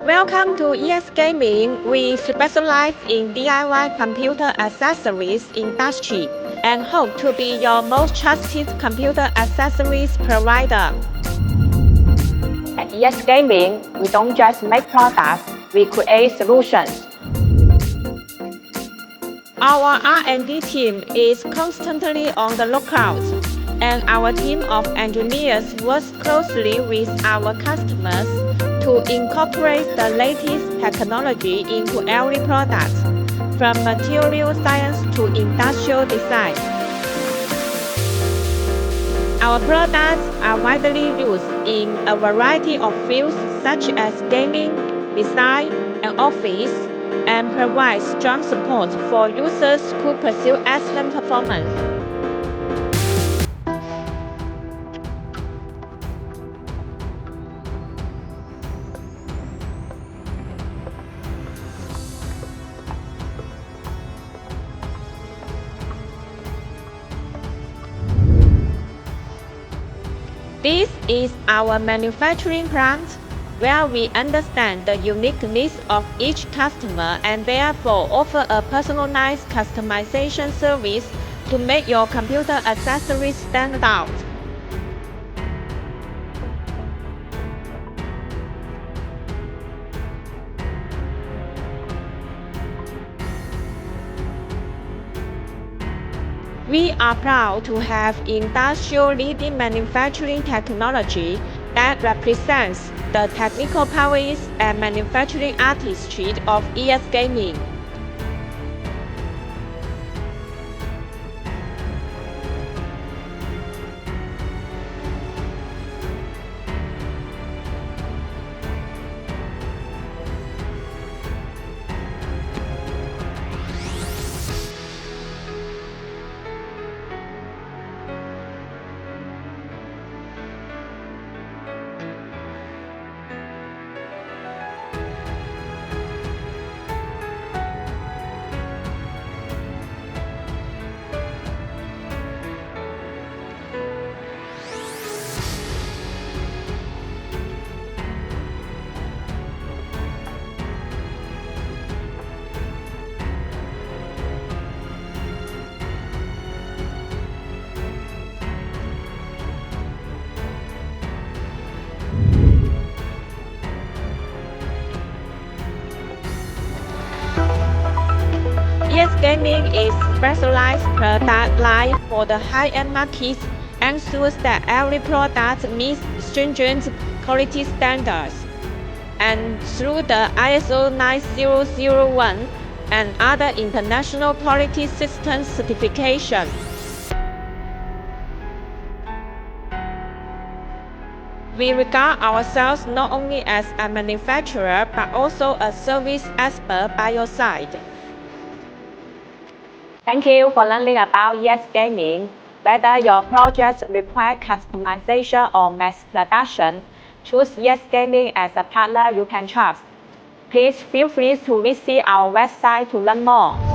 Welcome to ES Gaming. We specialize in DIY computer accessories industry and hope to be your most trusted computer accessories provider. At ES Gaming, we don't just make products, we create solutions. Our R&D team is constantly on the lookout, and our team of engineers works closely with our customers to incorporate the latest technology into every product, from material science to industrial design. Our products are widely used in a variety of fields such as gaming, design, and office, and provide strong support for users who pursue excellent performance. This is our manufacturing plant, where we understand the unique needs of each customer and therefore offer a personalized customization service to make your computer accessories stand out. We are proud to have industrial-leading manufacturing technology that represents the technical prowess and manufacturing artistry of ES Gaming. ES Gaming is specialized product line for the high-end markets and ensures that every product meets stringent quality standards. And through the ISO 9001 and other international quality system certification. We regard ourselves not only as a manufacturer but also a service expert by your side. Thank you for learning about ES Gaming. Whether your projects require customization or mass production, choose ES Gaming as a partner you can trust. Please feel free to visit our website to learn more.